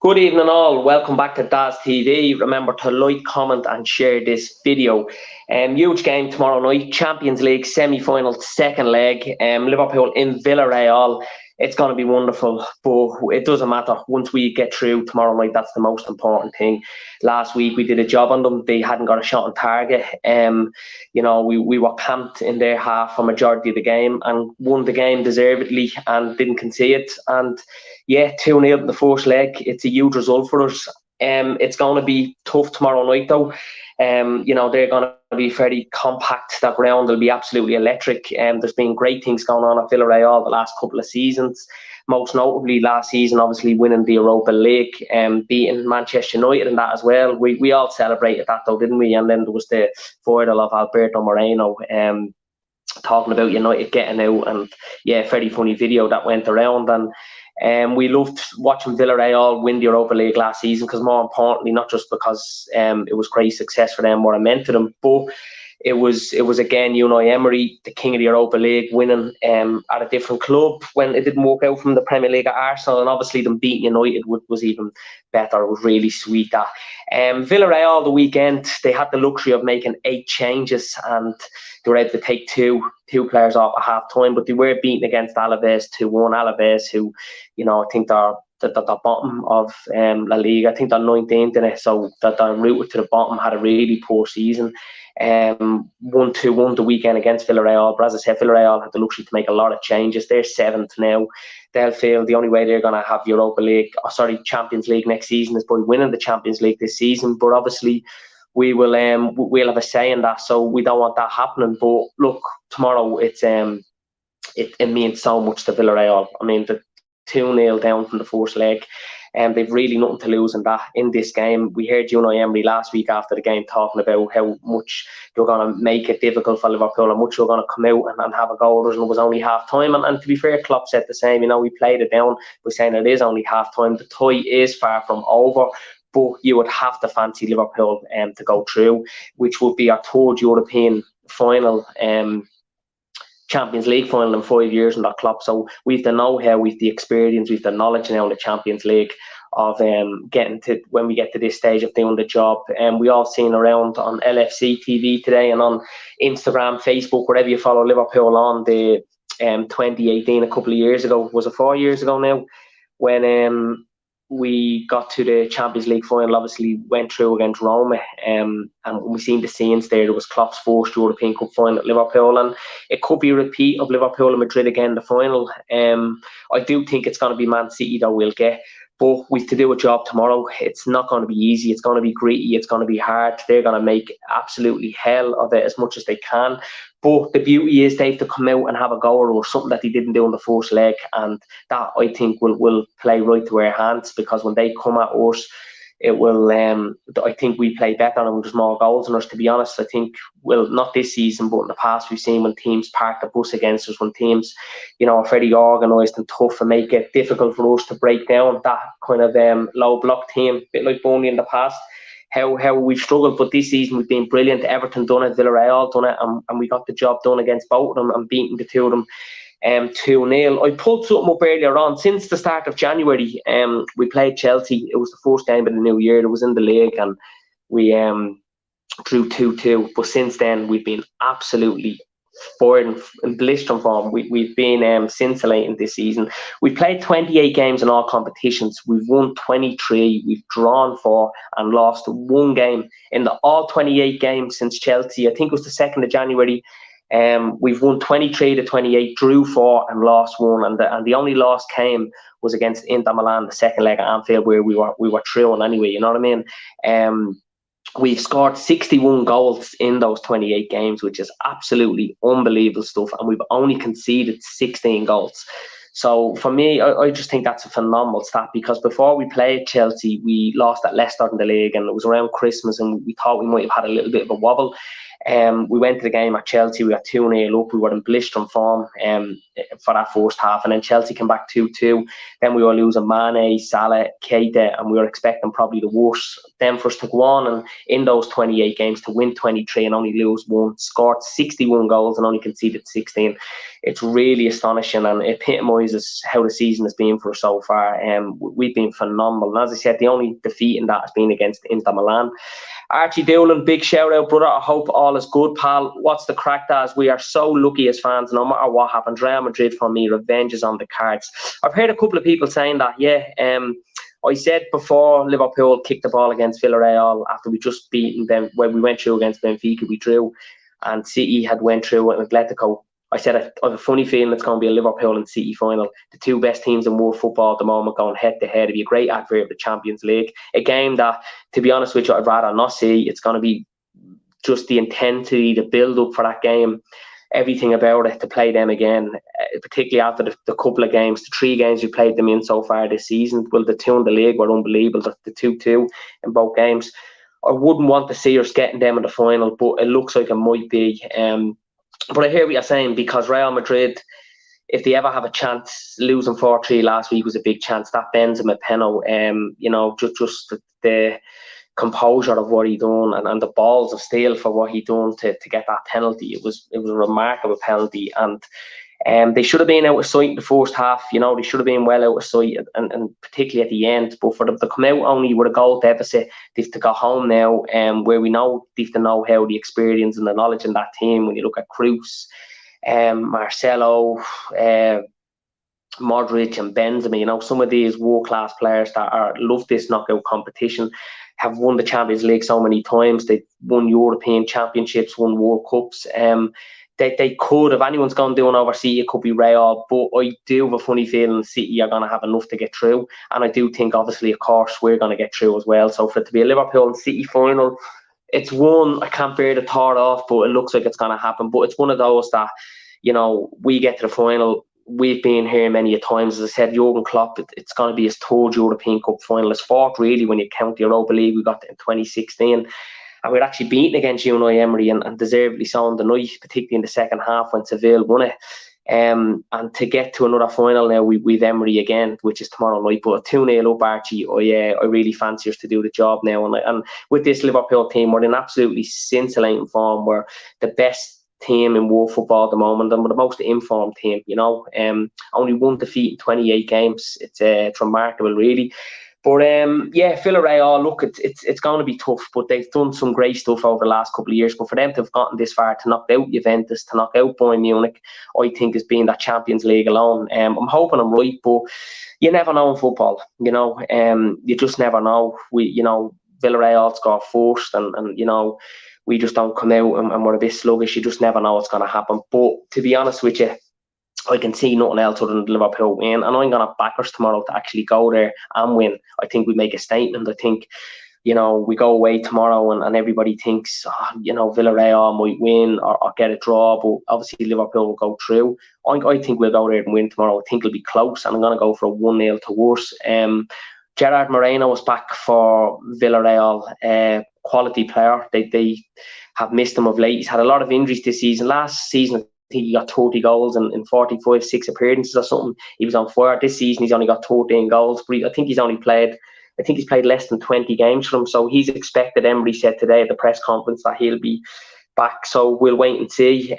Good evening all, welcome back to Daz TV. Remember to like, comment and share this video. Huge game tomorrow night, Champions League semi-final, second leg. Liverpool in Villarreal. It's going to be wonderful, but it doesn't matter. Once we get through tomorrow night, that's the most important thing. Last week we did a job on them. They hadn't got a shot on target. We were camped in their half for majority of the game and won the game deservedly and didn't concede it. And yeah, 2-0 in the first leg. It's a huge result for us. It's going to be tough tomorrow night, though. They're going to be very compact. That ground will be absolutely electric. There's been great things going on at Villarreal the last couple of seasons. Most notably last season, obviously winning the Europa League, beating Manchester United and that as well. We all celebrated that, though, didn't we? And then there was the foil of Alberto Moreno. Talking about United getting out, and yeah, very funny video that went around. And we loved watching Villarreal win the Europa League last season because, more importantly, not just because it was great success for them, what it meant to them, but it was again Unai Emery, the king of the Europa League, winning at a different club when it didn't work out from the Premier League at Arsenal, and obviously them beating United was even better. It was really sweet. That Villarreal the weekend, they had the luxury of making 8 changes, and they were able to take two players off at half time, but they were beaten against Alaves 2-1. Alaves, who I think they're the bottom of La Liga. I think they're 19th in it, so that they're rooted to the bottom, had a really poor season. 1-2-1 the weekend against Villarreal. But as I said, Villarreal had the luxury to make a lot of changes. They're 7th now. They'll feel the only way they're going to have Champions League next season is by winning the Champions League this season. But obviously, we'll have a say in that, so we don't want that happening. But look, tomorrow it means so much to Villarreal. I mean, the 2-0 down from the first leg, and they've really nothing to lose in this game. We heard Unai Emery last week after the game talking about how much they were going to make it difficult for Liverpool, and much they were going to come out and have a goal, and it was only half time. And to be fair, Klopp said the same. We played it down by saying it is only half time. The tie is far from over, but you would have to fancy Liverpool to go through, which would be our third European final. Champions League final in 5 years in that club. So we've the know-how, we've the experience, we've the knowledge now in the Champions League of getting to when we get to this stage of doing the job. And we all seen around on LFC TV today and on Instagram, Facebook, wherever you follow Liverpool on, the 2018, a couple of years ago, was it 4 years ago now, when we got to the Champions League final, obviously went through against Roma, and we seen the scenes there. There was Klopp's first European Cup final at Liverpool, and it could be a repeat of Liverpool and Madrid again in the final. I do think it's going to be Man City that we'll get, but we've to do a job tomorrow. It's not going to be easy. It's going to be gritty. It's going to be hard. They're going to make absolutely hell of it as much as they can. But the beauty is they have to come out and have a goal or something that they didn't do in the first leg, and that I think will play right to our hands, because when they come at us, it will. I think we play better and there's more goals than us. To be honest, I think, well, not this season, but in the past we've seen when teams park the bus against us, when teams, are very organised and tough and make it difficult for us to break down that kind of low block team, a bit like Burnley in the past. How we've struggled, but this season we've been brilliant. Everton done it, Villarreal done it, and we got the job done against both of them and beating the two of them 2-0. I pulled something up earlier on. Since the start of January, we played Chelsea. It was the first game of the new year. It was in the league, and we drew 2-2. But since then, we've been absolutely forward in blistering form. We've been scintillating this season. We've played 28 games in all competitions. We've won 23. We've drawn 4 and lost 1 game in all 28 games since Chelsea. I think it was the 2nd of January. We've won 23 to 28, drew 4 and lost 1, and the only loss came was against Inter Milan, the second leg at Anfield, where we were through anyway. You know what I mean? We've scored 61 goals in those 28 games, which is absolutely unbelievable stuff, and we've only conceded 16 goals. So for me, I just think that's a phenomenal stat, because before we played Chelsea, we lost at Leicester in the league, and it was around Christmas, and we thought we might have had a little bit of a wobble. We went to the game at Chelsea. We got 2-0 up. We were in blistering form for that first half, and then Chelsea came back 2-2. Then we were losing Mane, Salah, Keita, and we were expecting probably the worst. Then for us to go on and in those 28 games to win 23 and only lose one, scored 61 goals and only conceded 16. It's really astonishing, and it epitomises how the season has been for us so far. We've been phenomenal. And as I said, the only defeat in that has been against Inter Milan. Archie Doolan, big shout out, brother. I hope all is good, pal. What's the crack, Daz? We are so lucky as fans, no matter what happens. Real Madrid for me, revenge is on the cards. I've heard a couple of people saying that, I said before Liverpool kicked the ball against Villarreal after we just beaten them, when we went through against Benfica, we drew, and City had went through at Atletico. I said I have a funny feeling it's going to be a Liverpool and City final. The two best teams in world football at the moment going head to head. It'd be a great advert of the Champions League. A game that, to be honest with you, I'd rather not see. It's going to be just the intensity, the build up for that game, everything about it, to play them again, particularly after the couple of games, the 3 games we played them in so far this season. Well, the 2 in the league were unbelievable, the 2-2 in both games. I wouldn't want to see us getting them in the final, but it looks like it might be. But I hear what you're saying, because Real Madrid, if they ever have a chance, losing 4-3 last week was a big chance. That Benzema penalty, just the composure of what he done, and the balls of steel for what he done to get that penalty. It was a remarkable penalty, and they should have been out of sight in the first half. They should have been well out of sight, and particularly at the end. But for them to come out only with a goal deficit, they've to go home now, where we know they've to know how the experience and the knowledge in that team. When you look at Kroos, Marcelo, Modric and Benzema, some of these world-class players that love this knockout competition, have won the Champions League so many times. They've won European Championships, won World Cups. They could, if anyone's going to do an overseas, it could be Real, but I do have a funny feeling City are going to have enough to get through, and I do think, obviously, of course, we're going to get through as well. So for it to be a Liverpool and City final, it's one I can't bear the thought of, but it looks like it's going to happen. But it's one of those that, we get to the final. We've been here many a times. As I said, Jurgen Klopp, it's going to be his 3rd European Cup final. His 4th, really, when you count the Europa League we got in 2016. And we're actually beaten against Unai Emery, and deservedly so on the night, particularly in the second half when Seville won it. And to get to another final now, we've Emery again, which is tomorrow night. But 2-0 up, Archie, I really fancy us to do the job now. And with this Liverpool team, we're in absolutely scintillating form. We're the best team in world football at the moment, and we're the most informed team. Only 1 defeat in 28 games. It's remarkable, really. But Villarreal, look, it's going to be tough, but they've done some great stuff over the last couple of years. But for them to have gotten this far, to knock out Juventus, to knock out Bayern Munich, I think has been that Champions League alone. I'm hoping I'm right, but you never know in football. You just never know. Villarreal score first, and we just don't come out and we're a bit sluggish. You just never know what's going to happen. But to be honest with you, I can see nothing else other than Liverpool win, and I'm going to back us tomorrow to actually go there and win. I think we make a statement. I think, we go away tomorrow and everybody thinks, Villarreal might win or get a draw, but obviously Liverpool will go through. I think we'll go there and win tomorrow. I think it'll be close, and I'm going to go for a 1-0 to us. Gerard Moreno was back for Villarreal, quality player. They have missed him of late. He's had a lot of injuries this season. Last season, I think he got 30 goals in 45, 6 appearances or something. He was on fire. This season, he's only got 13 goals, but I think he's played less than 20 games for him. So he's expected, Emery said today at the press conference, that he'll be back. So we'll wait and see.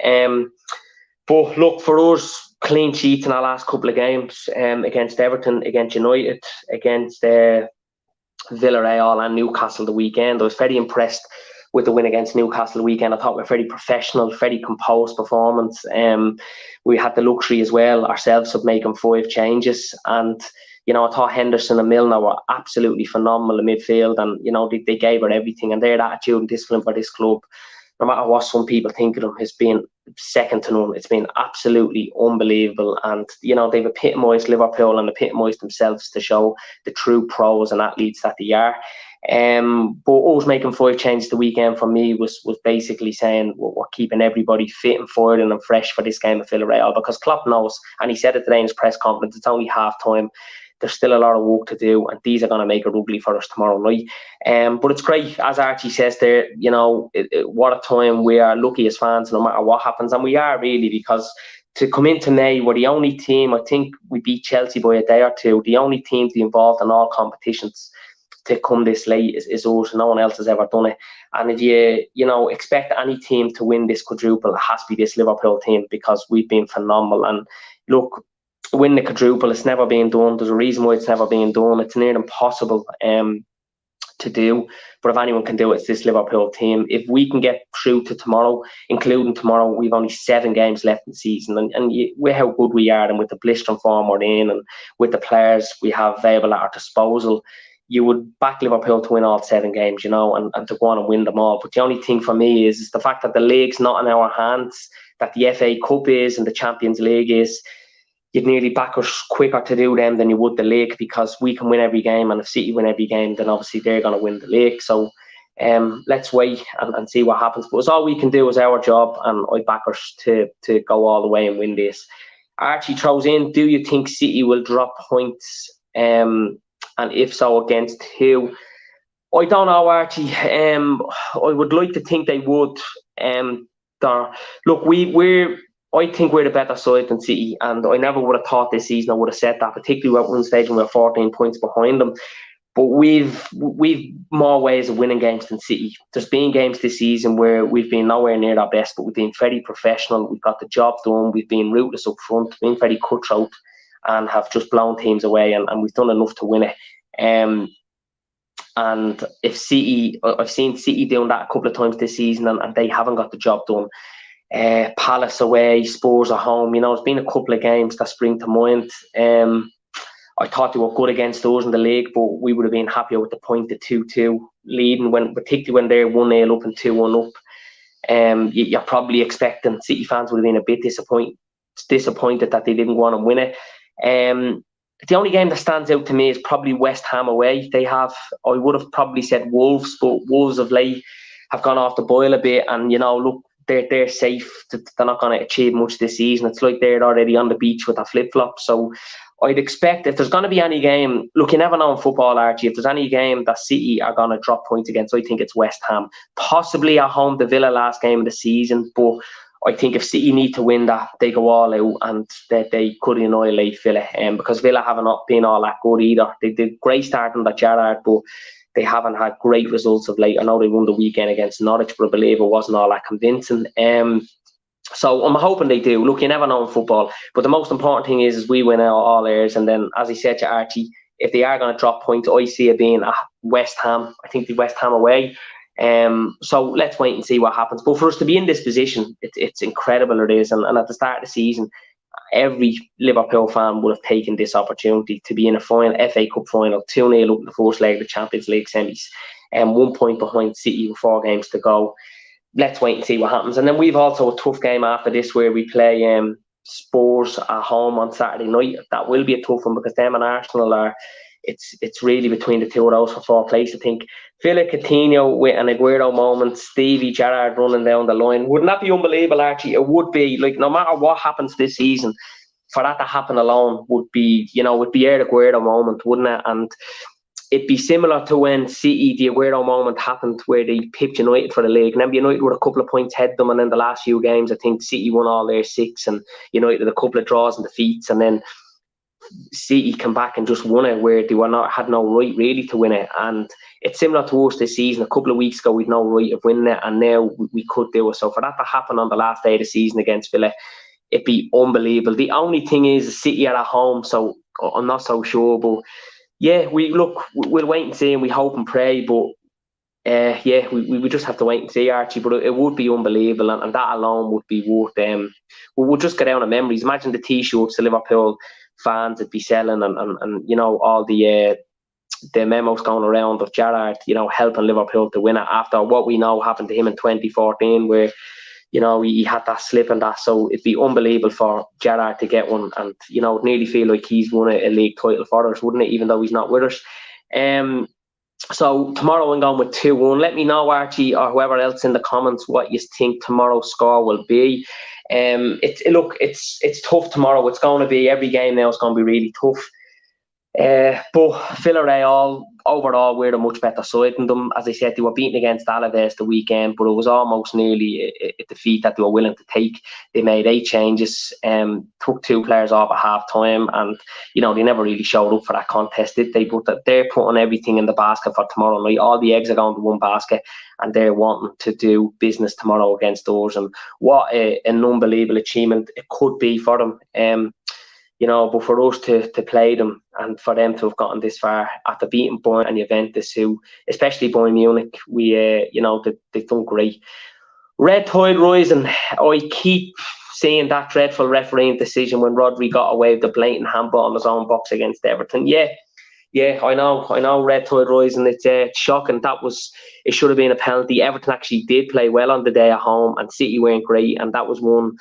But look, for us, clean sheets in our last couple of games, against Everton, against United, against Villarreal and Newcastle the weekend. I was very impressed with the win against Newcastle the weekend. I thought we were very professional, very composed performance. We had the luxury as well ourselves of making 5 changes, and I thought Henderson and Milner were absolutely phenomenal in midfield, and they gave her everything, and their attitude and discipline for this club, no matter what some people think of them, has been second to none. It's been absolutely unbelievable, and they've epitomised Liverpool and epitomised themselves to show the true pros and athletes that they are. But always making 5 changes the weekend for me was basically saying we're keeping everybody fit and forward and fresh for this game of Villarreal, because Klopp knows, and he said it today in his press conference, it's only half time. there's still a lot of work to do, and these are going to make it ugly for us tomorrow night. But it's great, as Archie says there, what a time. We are lucky as fans, no matter what happens, and we are really, because to come into May, we're the only team, I think we beat Chelsea by a day or two, the only team to be involved in all competitions to come this late is us. No one else has ever done it. And if you expect any team to win this quadruple, it has to be this Liverpool team, because we've been phenomenal. And look, win the quadruple, it's never been done. There's a reason why it's never been done. It's near impossible to do, but if anyone can do it, it's this Liverpool team. If we can get through to tomorrow, including tomorrow, we've only 7 games left in the season, and with how good we are, and with the blistering form we're in, and with the players we have available at our disposal, you would back Liverpool to win all 7 games, and to go on and win them all. But the only thing for me is the fact that the league's not in our hands, that the FA Cup is and the Champions League is. You'd nearly back us quicker to do them than you would the league, because we can win every game, and if City win every game, then obviously they're going to win the league. So let's wait and see what happens. But it's all we can do is our job, and I back us to go all the way and win this. Archie throws in, do you think City will drop points? And if so, against who? I don't know, Archie. I would like to think they would. Look, I think we're the better side than City, and I never would have thought this season I would have said that, particularly at one stage when we were 14 points behind them. But we've more ways of winning games than City. There's been games this season where we've been nowhere near our best, but we've been very professional. We've got the job done. We've been ruthless up front, been very cutthroat, and have just blown teams away, and we've done enough to win it. And if City, I've seen City doing that a couple of times this season, and they haven't got the job done. Palace away, Spurs at home. There's been a couple of games that spring to mind. I thought they were good against those in the league, but we would have been happier with the point, the 2-2 leading, particularly when they're 1-0 up and 2-1 up. You're probably expecting, City fans would have been a bit disappointed that they didn't go on and win it. The only game that stands out to me is probably West Ham away. I would have probably said Wolves, but Wolves of late have gone off the boil a bit, and look, they're safe. They're not going to achieve much this season. It's like they're already on the beach with a flip-flop. So I'd expect, if there's going to be any game, look, you never know in football, Archie, if there's any game that City are going to drop points against, I think it's West Ham. Possibly at home to Villa last game of the season, but I think if City need to win that, they go all out, and they could annihilate Villa. Because Villa haven't been all that good either. They did great start under Gerrard, but they haven't had great results of late. I know they won the weekend against Norwich, but I believe it wasn't all that convincing. So I'm hoping they do. Look, you never know in football. But the most important thing is we win all ours. And then, as I said to Archie, if they are going to drop points, I see it being at West Ham. I think the West Ham away. So let's wait and see what happens. But for us to be in this position, it's incredible, it is. And at the start of the season, every Liverpool fan would have taken this opportunity to be in a final, FA Cup final, 2-0 up in the first leg of the Champions League semis, and 1 point behind City with 4 games to go. Let's wait and see what happens. And then we've also a tough game after this where we play Spurs at home on Saturday night. That will be a tough one, because them and Arsenal are, it's really between the two of those for 4th place, I think. Villa, Coutinho with an Aguero moment, Stevie Gerrard running down the line. Wouldn't that be unbelievable, Archie? It would be. Like, no matter what happens this season, for that to happen alone would be, would be an Aguero moment, wouldn't it? And it'd be similar to when City, the Aguero moment happened, where they pipped United for the league. And then United were a couple of points ahead of them, and then the last few games, I think City won all their 6, and United a couple of draws and defeats, and then City come back and just won it, where they had no right really to win it. And it's similar to us this season. A couple of weeks ago, we'd no right of winning it, and now we could do it. So for that to happen on the last day of the season against Villa, it'd be unbelievable. The only thing is City are at home, so I'm not so sure. But yeah, we'll wait and see, and we hope and pray. But we just have to wait and see, Archie. But it would be unbelievable, and that alone would be worth we'll just get down to memories. Imagine the T-shirts the Liverpool fans would be selling, and all the memos going around of Gerrard, helping Liverpool to win it after what we know happened to him in 2014, where he had that slip and that. So it'd be unbelievable for Gerrard to get one, and it'd nearly feel like he's won a league title for us, wouldn't it, even though he's not with us. So tomorrow I'm going with 2-1. Let me know, Archie, or whoever else in the comments, what you think tomorrow's score will be. It's tough tomorrow. It's going to be, every game now is going to be really tough. But Villarreal, overall, we're a much better side than them. As I said, they were beaten against Alaves the weekend, but it was almost nearly a defeat that they were willing to take. They made 8 changes, took 2 players off at half time, and they never really showed up for that contest, did they? But they're putting everything in the basket for tomorrow night. All the eggs are going to one basket, and they're wanting to do business tomorrow against us. And what an unbelievable achievement it could be for them. But for us to play them and for them to have gotten this far after beating Bayern and Juventus, who, especially Bayern Munich, they've done great. Red Tide Rising, I keep seeing that dreadful refereeing decision when Rodri got away with the blatant handball in his own box against Everton. Yeah, I know, Red Tide Rising. It's shocking. It should have been a penalty. Everton actually did play well on the day at home, and City weren't great, and that was one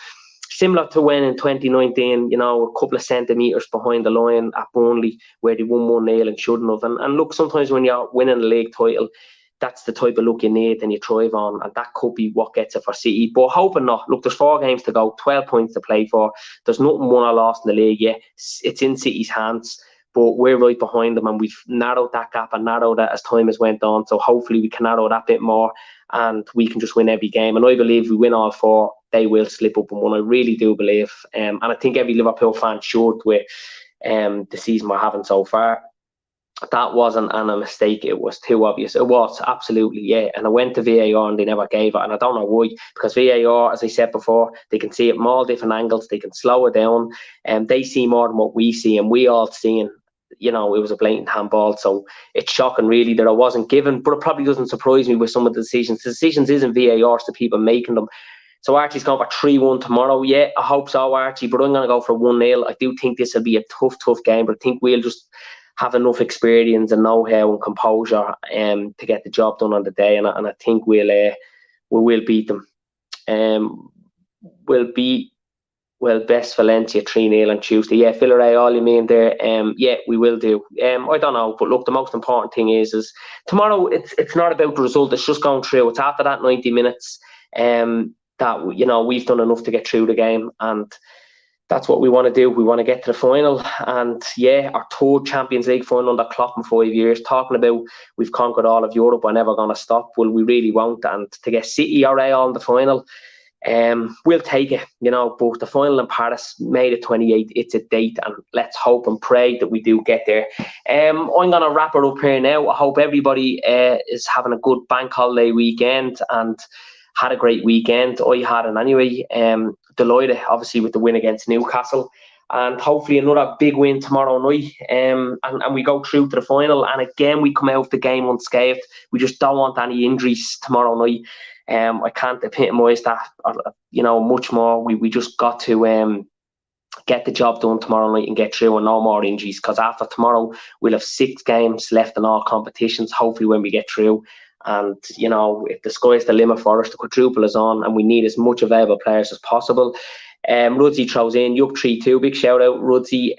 similar to when in 2019, a couple of centimetres behind the line at Burnley, where they won 1-0 and shouldn't have. And look, sometimes when you're winning a league title, that's the type of look you need and you thrive on, and that could be what gets it for City. But hoping not. Look, there's 4 games to go, 12 points to play for. There's nothing won or lost in the league yet. It's in City's hands, but we're right behind them, and we've narrowed that gap and narrowed that as time has went on. So hopefully we can narrow that bit more, and we can just win every game. And I believe we win all 4, they will slip up and win. I really do believe. And I think every Liverpool fan should, with the season we're having so far. That wasn't a mistake. It was too obvious. It was, absolutely, yeah. And I went to VAR and they never gave it. And I don't know why, because VAR, as I said before, they can see it from all different angles. They can slow it down, and they see more than what we see. And we all seeing, it was a blatant handball. So it's shocking, really, that it wasn't given. But it probably doesn't surprise me with some of the decisions. The decisions isn't VAR, it's the people making them. So Archie's going for 3-1 tomorrow. Yeah, I hope so, Archie. But I'm going to go for 1-0. I do think this will be a tough game, but I think we'll just have enough experience and know-how and composure to get the job done on the day. And I think we will beat them. We'll beat best Valencia 3-0 on Tuesday. Yeah, Villarreal, you mean there? Yeah, we will do. I don't know, but look, the most important thing is tomorrow. It's not about the result. It's just going through. It's after that 90 minutes. That we've done enough to get through the game, and that's what we want to do. We want to get to the final, and yeah, our 3rd Champions League final under Klopp in 5 years. Talking about we've conquered all of Europe, we're never going to stop. Well, we really won't. And to get City or Real in the final, we'll take it. But the final in Paris, May the 28th, it's a date, and let's hope and pray that we do get there. I'm going to wrap it up here now. I hope everybody is having a good bank holiday weekend and had a great weekend. I had it anyway. Delighted, obviously, with the win against Newcastle, and hopefully another big win tomorrow night. And we go through to the final, and again we come out of the game unscathed. We just don't want any injuries tomorrow night. I can't epitomise that, much more. We just got to get the job done tomorrow night and get through, and no more injuries, because after tomorrow we'll have 6 games left in all competitions, hopefully, when we get through. And if the sky's the limit for us, the quadruple is on, and we need as much available players as possible. Rudsy throws in Yup 3-2. Big shout out, Rudsy.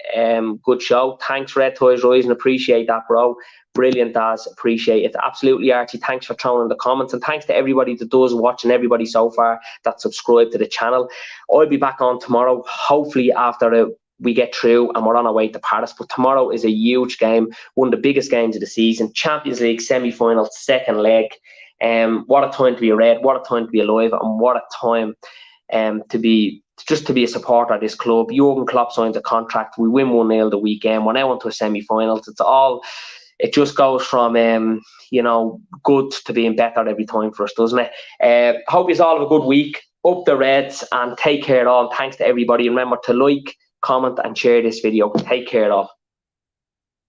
Good show. Thanks, Red Toys Rising. Appreciate that, bro. Brilliant, Daz. Appreciate it. Absolutely, Archie. Thanks for throwing in the comments, and thanks to everybody that does watch and everybody so far that subscribed to the channel. I'll be back on tomorrow, hopefully after we get through and we're on our way to Paris. But tomorrow is a huge game, one of the biggest games of the season. Champions League semi-final, 2nd leg. What a time to be a Red, what a time to be alive, and what a time to be a supporter of this club. Jurgen Klopp signs a contract. We win 1-0 the weekend. We're now on to semi-finals. It just goes from good to being better every time for us, doesn't it? Hope you all have a good week. Up the Reds, and take care all. Thanks to everybody. Remember to like, comment and share this video. Take care all.